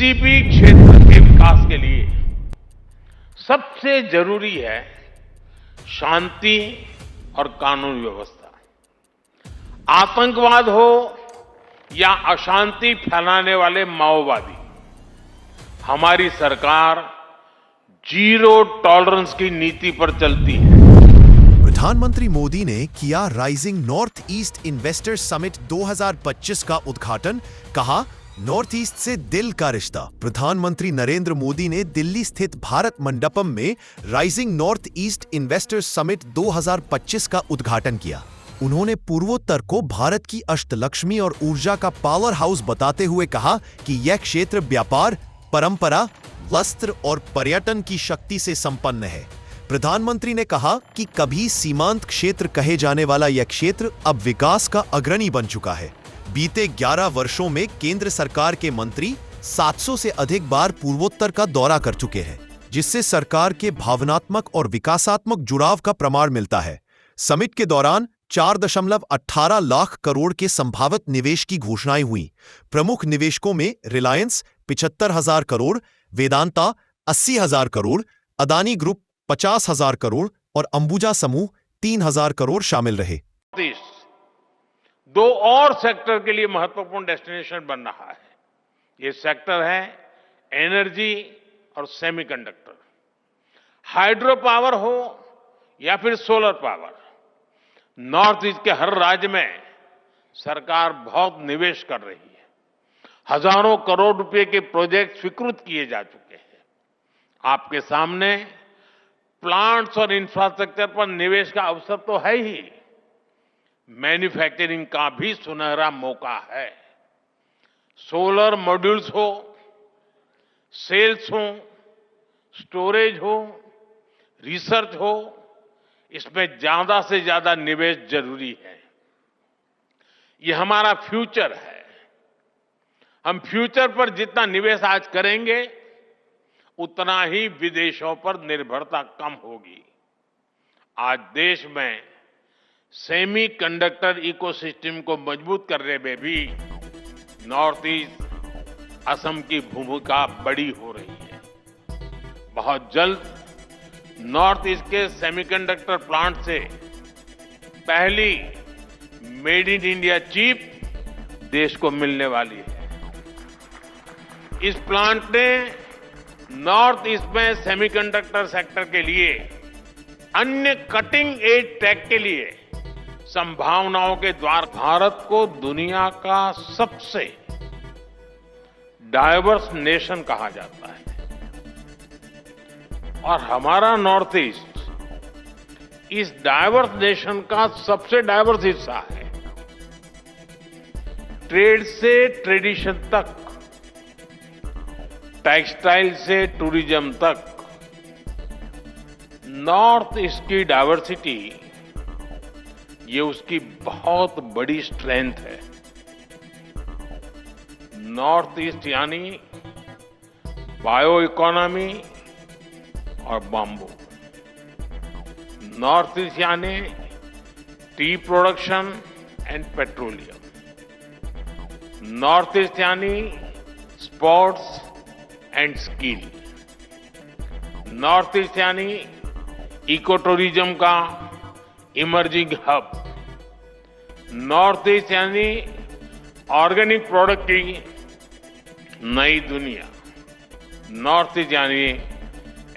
किसी भी क्षेत्र के विकास के लिए सबसे जरूरी है शांति और कानून व्यवस्था। आतंकवाद हो या अशांति फैलाने वाले माओवादी, हमारी सरकार जीरो टॉलरेंस की नीति पर चलती है। प्रधानमंत्री मोदी ने किया rising north east investors summit 2025 का उद्घाटन, कहा नॉर्थ ईस्ट से दिल का रिश्ता। प्रधानमंत्री नरेंद्र मोदी ने दिल्ली स्थित भारत मंडपम में rising north east investors summit 2025 का उद्घाटन किया। उन्होंने पूर्वोत्तर को भारत की अष्टलक्ष्मी और ऊर्जा का पावर हाउस बताते हुए कहा कि यह क्षेत्र व्यापार, परंपरा, वस्त्र और पर्यटन की शक्ति से संपन्न है। प्रधानमंत्री ने कहा कि कभी सीमांत क्षेत्र कहे जाने वाला यह क्षेत्र अब विकास का अग्रणी बन चुका है। बीते 11 वर्षों में केंद्र सरकार के मंत्री 700 से अधिक बार पूर्वोत्तर का दौरा कर चुके हैं, जिससे सरकार के भावनात्मक और विकासात्मक जुड़ाव का प्रमाण मिलता है। समिट के दौरान 4.18 लाख करोड़ के संभावित निवेश की घोषणाएं हुई। प्रमुख निवेशकों में रिलायंस 75,000 करोड़, वेदांता 80,000 करोड़, अदानी ग्रुप 50,000 करोड़ और अंबुजा समूह 3,000 करोड़ शामिल रहे। दो और सेक्टर के लिए महत्वपूर्ण डेस्टिनेशन बन रहा है। ये सेक्टर है एनर्जी और सेमीकंडक्टर। हाइड्रो पावर हो या फिर सोलर पावर, नॉर्थ ईस्ट के हर राज्य में सरकार बहुत निवेश कर रही है। हजारों करोड़ रुपए के प्रोजेक्ट स्वीकृत किए जा चुके हैं। आपके सामने प्लांट्स और इंफ्रास्ट्रक्चर पर निवेश का अवसर तो है ही, मैन्युफैक्चरिंग का भी सुनहरा मौका है। सोलर मॉड्यूल्स हो, सेल्स हो, स्टोरेज हो, रिसर्च हो, इसमें ज्यादा से ज्यादा निवेश जरूरी है। ये हमारा फ्यूचर है। हम फ्यूचर पर जितना निवेश आज करेंगे, उतना ही विदेशों पर निर्भरता कम होगी। आज देश में सेमीकंडक्टर इकोसिस्टम को मजबूत करने में भी नॉर्थ ईस्ट असम की भूमिका बड़ी हो रही है। बहुत जल्द नॉर्थ ईस्ट के सेमीकंडक्टर प्लांट से पहली मेड इन इंडिया चिप देश को मिलने वाली है। इस प्लांट ने नॉर्थ ईस्ट में सेमीकंडक्टर सेक्टर के लिए अन्य कटिंग एज टेक के लिए संभावनाओं के द्वार। भारत को दुनिया का सबसे डाइवर्स नेशन कहा जाता है और हमारा नॉर्थ ईस्ट इस डाइवर्स नेशन का सबसे डाइवर्स हिस्सा है। ट्रेड से ट्रेडिशन तक, टेक्सटाइल से टूरिज्म तक, नॉर्थ ईस्ट की डाइवर्सिटी ये उसकी बहुत बड़ी स्ट्रेंथ है। नॉर्थ ईस्ट यानी बायो इकोनॉमी और बाम्बू, नॉर्थ ईस्ट यानी tea production and petroleum, north east यानी sports and skill, north east यानी इको टूरिज्म का इमर्जिंग हब, नॉर्थ ईस्ट यानी ऑर्गेनिक प्रोडक्ट की नई दुनिया, नॉर्थ ईस्ट यानी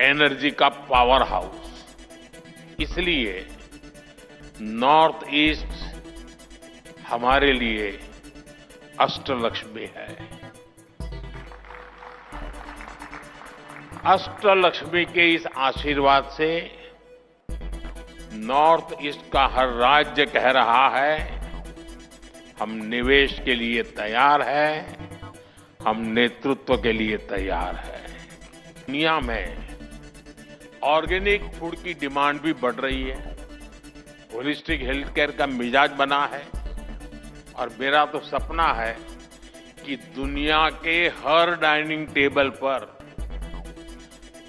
एनर्जी का पावर हाउस। इसलिए नॉर्थ ईस्ट हमारे लिए अष्टलक्ष्मी है। अष्टलक्ष्मी के इस आशीर्वाद से नॉर्थ ईस्ट का हर राज्य कह रहा है, हम निवेश के लिए तैयार हैं, हम नेतृत्व के लिए तैयार हैं। दुनिया में ऑर्गेनिक फूड की डिमांड भी बढ़ रही है। होलिस्टिक हेल्थ केयर का मिजाज बना है और मेरा तो सपना है कि दुनिया के हर डाइनिंग टेबल पर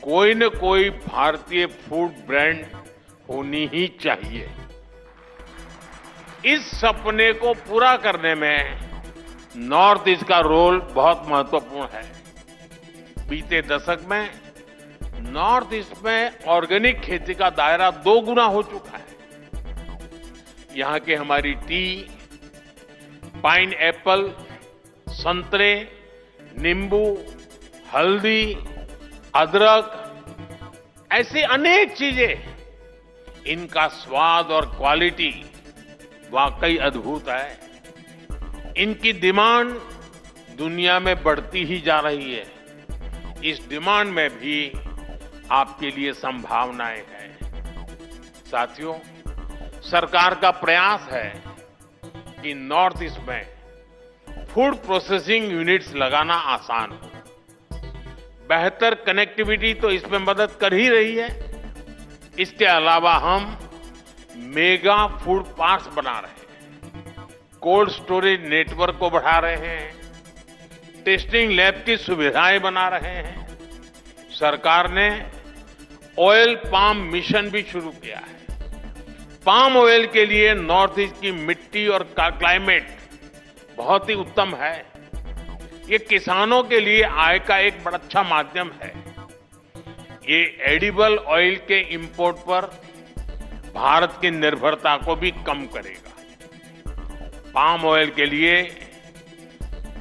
कोई न कोई भारतीय फूड ब्रांड होनी ही चाहिए। इस सपने को पूरा करने में नॉर्थ ईस्ट का रोल बहुत महत्वपूर्ण है। बीते दशक में नॉर्थ ईस्ट में ऑर्गेनिक खेती का दायरा 2 गुना हो चुका है। यहां की हमारी टी, पाइन एप्पल, संतरे, नींबू, हल्दी, अदरक, ऐसी अनेक चीजें, इनका स्वाद और क्वालिटी वाकई अद्भुत है। इनकी डिमांड दुनिया में बढ़ती ही जा रही है। इस डिमांड में भी आपके लिए संभावनाएं हैं। साथियों, सरकार का प्रयास है कि नॉर्थ ईस्ट में फूड प्रोसेसिंग यूनिट्स लगाना आसान हो। बेहतर कनेक्टिविटी तो इसमें मदद कर ही रही है। इसके अलावा हम मेगा फूड पार्क्स बना रहे हैं, कोल्ड स्टोरेज नेटवर्क को बढ़ा रहे हैं, टेस्टिंग लैब की सुविधाएं बना रहे हैं। सरकार ने ऑयल पाम मिशन भी शुरू किया है। पाम ऑयल के लिए नॉर्थ ईस्ट की मिट्टी और क्लाइमेट बहुत ही उत्तम है। ये किसानों के लिए आय का एक बड़ा अच्छा माध्यम है। ये एडिबल ऑयल के इंपोर्ट पर भारत की निर्भरता को भी कम करेगा। पाम ऑयल के लिए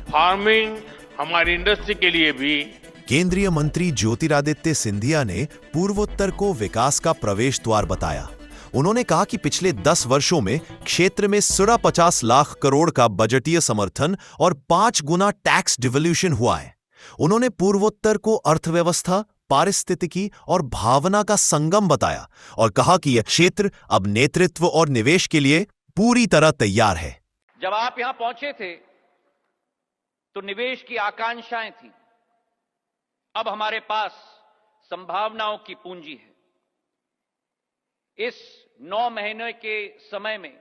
फार्मिंग हमारी इंडस्ट्री के लिए भी। केंद्रीय मंत्री ज्योतिरादित्य सिंधिया ने पूर्वोत्तर को विकास का प्रवेश द्वार बताया। उन्होंने कहा कि पिछले 10 वर्षों में क्षेत्र में 50 लाख करोड़ का बजटीय समर्थन और 5 गुना टैक्स डिवोल्यूशन हुआ है। उन्होंने पूर्वोत्तर को अर्थव्यवस्था, पारिस्थितिकी और भावना का संगम बताया और कहा कि यह क्षेत्र अब नेतृत्व और निवेश के लिए पूरी तरह तैयार है। जब आप यहां पहुंचे थे तो निवेश की आकांक्षाएं थी। अब हमारे पास संभावनाओं की पूंजी है। इस 9 महीने के समय में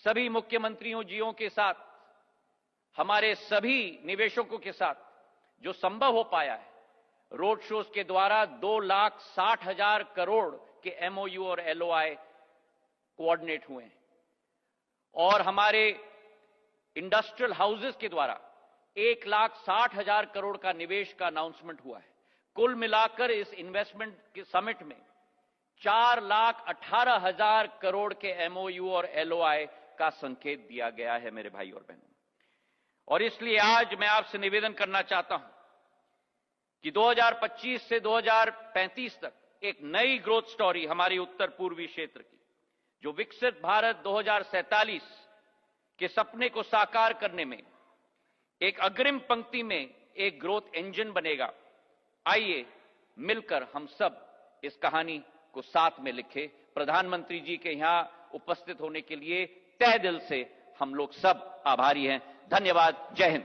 सभी मुख्यमंत्रियों जीओं के साथ, हमारे सभी निवेशकों के साथ जो संभव हो पाया है, रोड शोज के द्वारा 2,60,000 करोड़ के एमओयू और एलओआई कोऑर्डिनेट हुए हैं और हमारे इंडस्ट्रियल हाउसेस के द्वारा 1,60,000 करोड़ का निवेश का अनाउंसमेंट हुआ है। कुल मिलाकर इस इन्वेस्टमेंट के समिट में 4,18,000 करोड़ के एमओयू और एलओआई का संकेत दिया गया है मेरे भाई और बहनों। और इसलिए आज मैं आपसे निवेदन करना चाहता हूं कि 2025 से 2035 तक एक नई ग्रोथ स्टोरी हमारी उत्तर पूर्वी क्षेत्र की, जो विकसित भारत 2047 के सपने को साकार करने में एक अग्रिम पंक्ति में एक ग्रोथ इंजन बनेगा। आइए मिलकर हम सब इस कहानी को साथ में लिखें। प्रधानमंत्री जी के यहां उपस्थित होने के लिए तहे दिल से हम लोग सब आभारी हैं। धन्यवाद। जय हिंद।